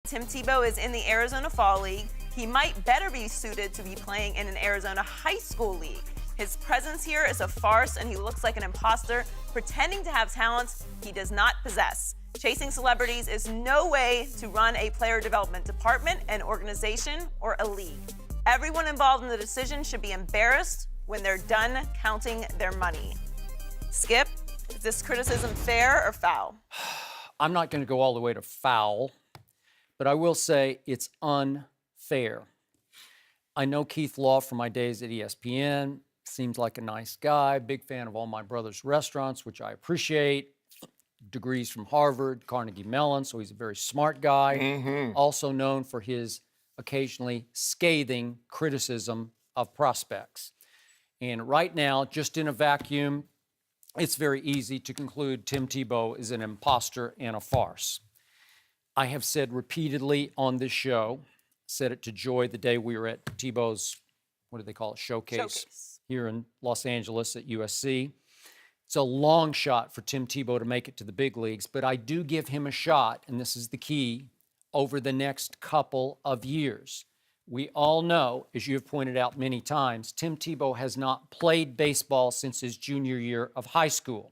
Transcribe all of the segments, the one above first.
Tim Tebow is in the Arizona Fall League. He might better be suited to be playing in an Arizona high school league. His presence here is a farce, and he looks like an imposter, pretending to have talents he does not possess. Chasing celebrities is no way to run a player development department, an organization, or a league. Everyone involved in the decision should be embarrassed when they're done counting their money. Skip, is this criticism fair or foul? I'm not going to go all the way to foul, but I will say it's unfair. I know Keith Law from my days at ESPN. Seems like a nice guy, big fan of all my brother's restaurants, which I appreciate. Degrees from Harvard, Carnegie Mellon, so he's a very smart guy. Also known for his occasionally scathing criticism of prospects. And right now, just in a vacuum, it's very easy to conclude Tim Tebow is an imposter and a farce. I have said repeatedly on this show, said it to Joy the day we were at Tebow's, what do they call it, showcase here in Los Angeles at USC. It's a long shot for Tim Tebow to make it to the big leagues, but I do give him a shot, and this is the key, over the next couple of years. We all know, as you have pointed out many times, Tim Tebow has not played baseball since his junior year of high school.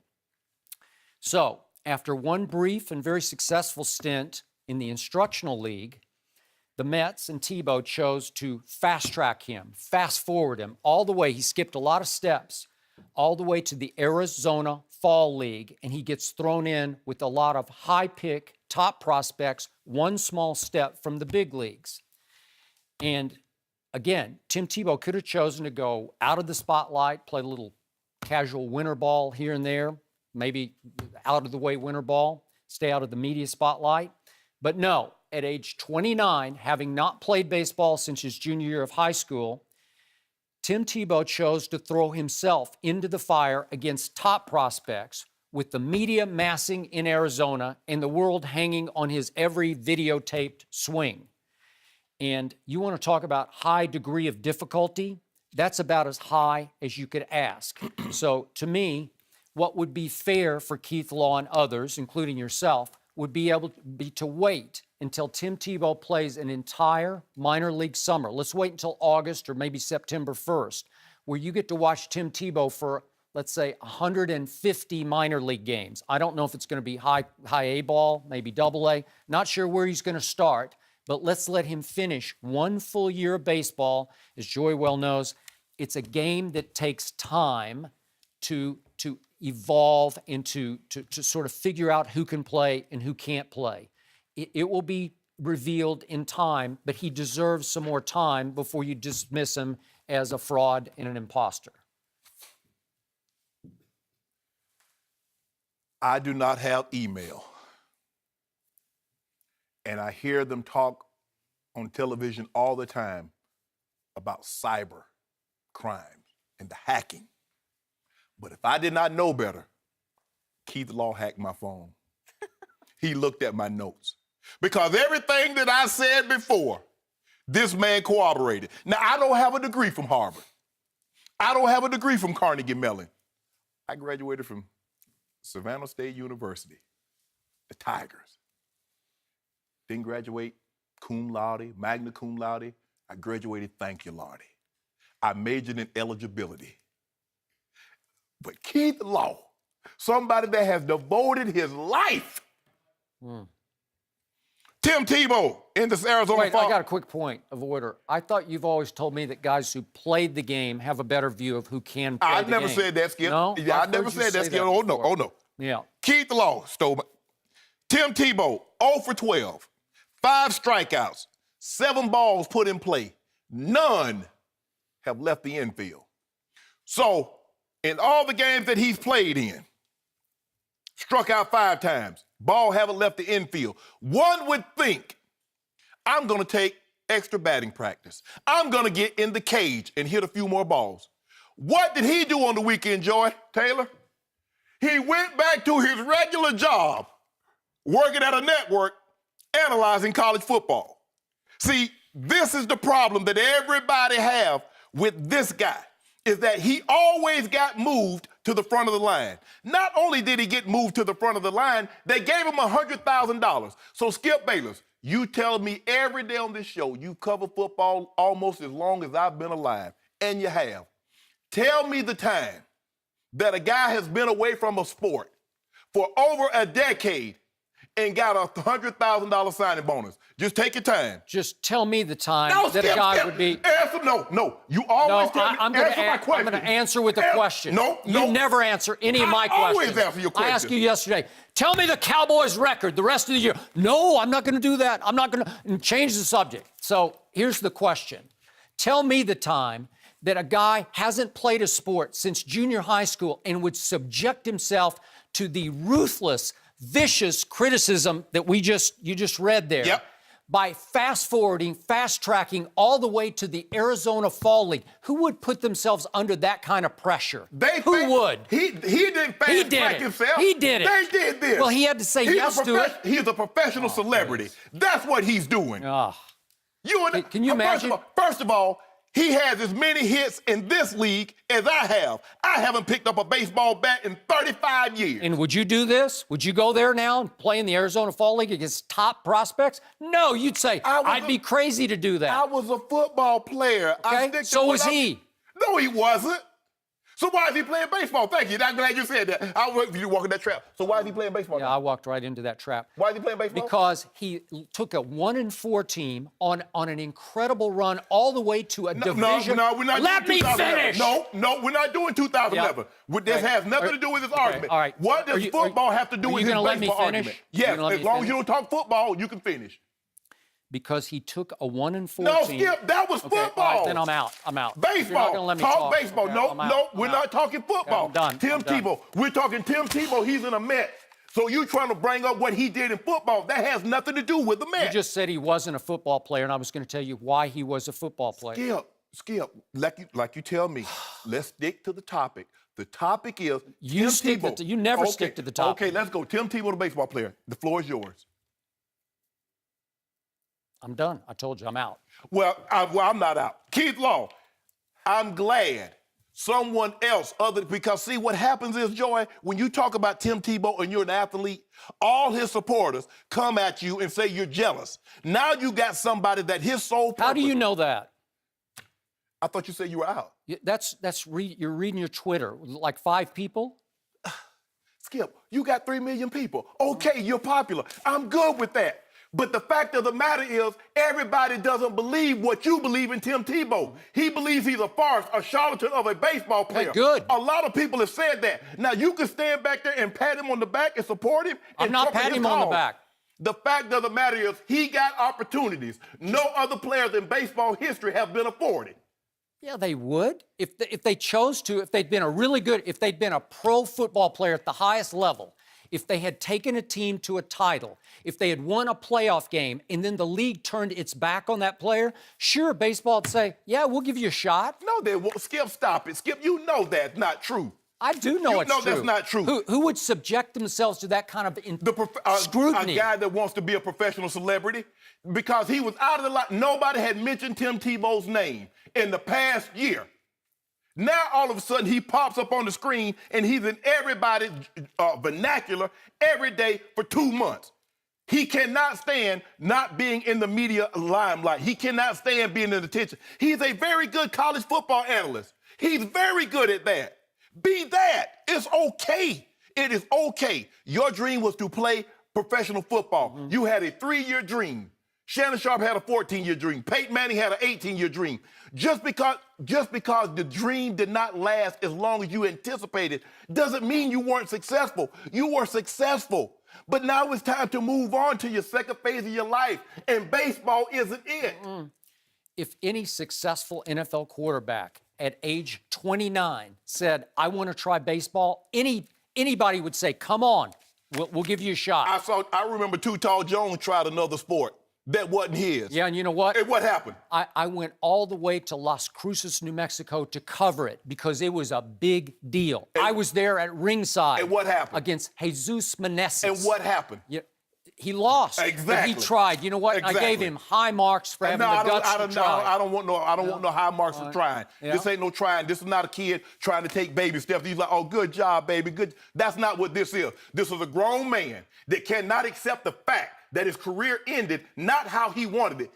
So, after one brief and very successful stint in the instructional league, the Mets and Tebow chose to fast-track him, fast-forward him, all the way. He skipped a lot of steps, all the way to the Arizona Fall League, and he gets thrown in with a lot of high-pick, top prospects, one small step from the big leagues. And again, Tim Tebow could have chosen to go out of the spotlight, play a little casual winter ball here and there, maybe out of the way winter ball, stay out of the media spotlight. But no, at age 29, having not played baseball since his junior year of high school, Tim Tebow chose to throw himself into the fire against top prospects, with the media massing in Arizona and the world hanging on his every videotaped swing. And you want to talk about high degree of difficulty? That's about as high as you could ask. So to me, what would be fair for Keith Law and others, including yourself, would be able to be to wait until Tim Tebow plays an entire minor league summer. Let's wait until August or maybe September 1st, where you get to watch Tim Tebow for, let's say, 150 minor league games. I don't know if it's going to be high A ball, maybe double A. Not sure where he's going to start, but let's let him finish one full year of baseball. As Joy well knows, it's a game that takes time to evolve and to sort of figure out who can play and who can't play. It will be revealed in time, but he deserves some more time before you dismiss him as a fraud and an imposter. I do not have email. And I hear them talk on television all the time about cyber crimes and the hacking. But if I did not know better, Keith Law hacked my phone. He looked at my notes. Because everything that I said before, this man corroborated. Now, I don't have a degree from Harvard. I don't have a degree from Carnegie Mellon. I graduated from Savannah State University, the Tigers. Didn't graduate cum laude, magna cum laude. I graduated thank you, Lordy. I majored in eligibility. But Keith Law, somebody that has devoted his life. Tim Tebow in this Arizona Wait, Fall. I got a quick point of order. I thought you've always told me that guys who played the game have a better view of who can play the game. I never said that, Skip. No? Yeah, I never said that, Skip. Oh, no, oh, no. Yeah. Keith Law stole my... Tim Tebow, 0 for 12, 5 strikeouts, 7 balls put in play. None have left the infield. So, in all the games that he's played in, struck out 5 times, ball haven't left the infield. One would think, I'm going to take extra batting practice. I'm going to get in the cage and hit a few more balls. What did he do on the weekend, Joy Taylor? He went back to his regular job, working at a network, analyzing college football. See, this is the problem that everybody have with this guy, is that he always got moved to the front of the line. Not only did he get moved to the front of the line, they gave him $100,000. So Skip Bayless, You tell me every day on this show you cover football almost as long as I've been alive, and you have. Tell me the time that a guy has been away from a sport for over a decade and got a $100,000 signing bonus. Just take your time. Just tell me the time No, that Skip, a guy Skip. would be. Answer, no. You always tell me. I'm Answer my question. going to answer with a question. No. You never answer any of my I questions. always answer your I asked question. you yesterday, tell me the Cowboys' record the rest of the year. No, I'm not going to do that. I'm not going to change the subject. So here's the question. Tell me the time that a guy hasn't played a sport since junior high school and would subject himself to the ruthless, vicious criticism that you just read there. Yep. By fast-forwarding, fast-tracking all the way to the Arizona Fall League. Who would put themselves under that kind of pressure? Who would? He didn't fast track himself. He did it. They did this. Well, he had to say yes to it. He's a professional celebrity. That's what he's doing. Can you imagine? First of all, he has as many hits in this league as I have. I haven't picked up a baseball bat in 35 years. And would you do this? Would you go there now and play in the Arizona Fall League against top prospects? No, you'd say, I'd be crazy to do that. I was a football player. Okay? So was he. No, he wasn't. So why is he playing baseball? Thank you. I'm glad you said that. I was you walking that trap. So why is he playing baseball? Yeah, now? I walked right into that trap. Why is he playing baseball? Because he took a 1-4 team on an incredible run all the way to a division. No, we're not Let doing me 2011. finish. No, we're not doing 2011. Yeah. This has nothing to do with this argument. All right. What does football have to do with this let me baseball finish? argument? Yes, as long as you don't talk football, you can finish. Because he took a 1-4 No, team. Skip, that was football. All right, then I'm out. Baseball. You're not gonna let me talk baseball. Okay, No, we're not talking football. Okay, I'm done. Tim Tebow. We're talking Tim Tebow. He's in a Met. So you trying to bring up what he did in football. That has nothing to do with the Met. You just said he wasn't a football player, and I was going to tell you why he was a football player. Skip, like you tell me, let's stick to the topic. The topic is You Tim Tebow. you never stick to the topic. Okay, let's go. Tim Tebow, the baseball player. The floor is yours. I'm done. I told you I'm out. Well, I'm not out. Keith Law, I'm glad someone else because see what happens is, Joy, when you talk about Tim Tebow and you're an athlete, all his supporters come at you and say you're jealous. Now you got somebody that his sole purpose. How do you know that? I thought you said you were out. You're reading your Twitter, like 5 people? Skip, you got 3 million people. Okay, you're popular. I'm good with that. But the fact of the matter is, everybody doesn't believe what you believe in Tim Tebow. He believes he's a farce, a charlatan of a baseball player. Hey, good. A lot of people have said that. Now, you can stand back there and pat him on the back and support him. I'm not patting him on the back. The fact of the matter is, he got opportunities no other players in baseball history have been afforded. Yeah, they would. If they chose to, if they'd been a pro football player at the highest level, if they had taken a team to a title, if they had won a playoff game, and then the league turned its back on that player, sure, baseball would say, yeah, we'll give you a shot. No, they won't. Skip, stop it. Skip, you know that's not true. I do know it's true. You know that's not true. Who would subject themselves to that kind of scrutiny? A guy that wants to be a professional celebrity, because he was out of the line. Nobody had mentioned Tim Tebow's name in the past year. Now, all of a sudden, he pops up on the screen, and he's in everybody's vernacular every day for 2 months. He cannot stand not being in the media limelight. He cannot stand being in attention. He's a very good college football analyst. He's very good at that. Be that. It's okay. It is okay. Your dream was to play professional football. Mm-hmm. You had a 3-year dream. Shannon Sharpe had a 14-year dream. Peyton Manning had an 18-year dream. Just because the dream did not last as long as you anticipated doesn't mean you weren't successful. You were successful. But now it's time to move on to your second phase of your life, and baseball isn't it. Mm-mm. If any successful NFL quarterback at age 29 said, I want to try baseball, anybody would say, come on, we'll give you a shot. I remember Too Tall Jones tried another sport. That wasn't his. Yeah, and you know what? And what happened? I went all the way to Las Cruces, New Mexico to cover it because it was a big deal. I was there at ringside. And what happened? Against Jesus Meneses. And what happened? Yeah, he lost. Exactly. But he tried. You know what? Exactly. I gave him high marks for having the guts to try. I don't want no high marks for trying. Yeah. This ain't no trying. This is not a kid trying to take baby steps. He's like, oh, good job, baby. Good. That's not what this is. This is a grown man that cannot accept the fact that his career ended not how he wanted it.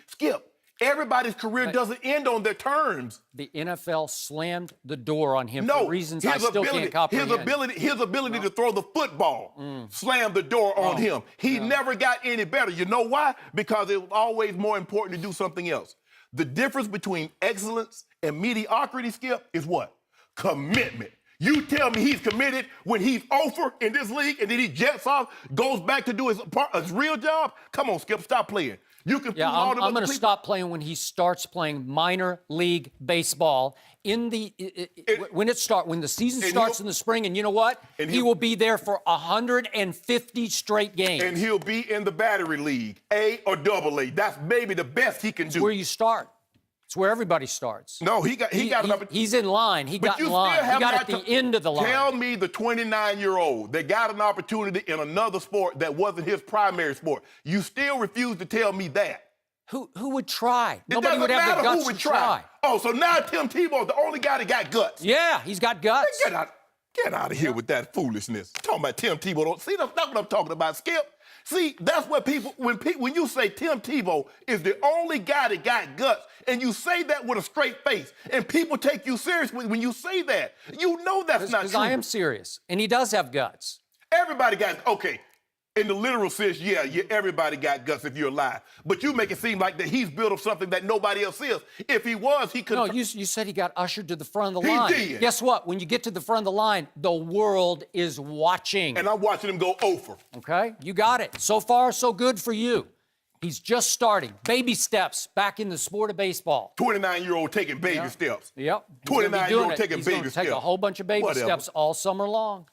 Skip, everybody's career doesn't end on their terms. The NFL slammed the door on him No, for reasons I still can't comprehend. His ability to throw the football slammed the door on him. He never got any better. You know why? Because it was always more important to do something else. The difference between excellence and mediocrity, Skip, is what? Commitment. You tell me he's committed when he's over in this league and then he jets off, goes back to do his real job? Come on, Skip, stop playing. You can Yeah, I'm going to stop playing when he starts playing minor league baseball when the season starts in the spring. And you know what? He will be there for 150 straight games. And he'll be in the battery league, A or AA. That's maybe the best he can do. It's where you start. It's where everybody starts. No, he got an opportunity. He's in line. He got in line. He got at the end of the line. Tell me the 29-year-old that got an opportunity in another sport that wasn't his primary sport. You still refuse to tell me that. Who would try? Nobody would have the guts to try. Oh, so now Tim Tebow is the only guy that got guts. Yeah, he's got guts. Get out of here with that foolishness. Talking about Tim Tebow. See, that's not what I'm talking about, Skip. See, that's what when you say Tim Tebow is the only guy that got guts, and you say that with a straight face, and people take you seriously when you say that, you know that's not true. Because I am serious, and he does have guts. Everybody got, okay, in the literal sense, yeah, everybody got guts if you're alive. But you make it seem like that he's built up something that nobody else is. If he was, he could. No, you said he got ushered to the front of the line. He did. Guess what? When you get to the front of the line, the world is watching. And I'm watching him go over. Okay, you got it. So far, so good for you. He's just starting. Baby steps back in the sport of baseball. 29-year-old taking baby steps. Yep. 29-year-old taking baby steps. Take a whole bunch of baby steps all summer long.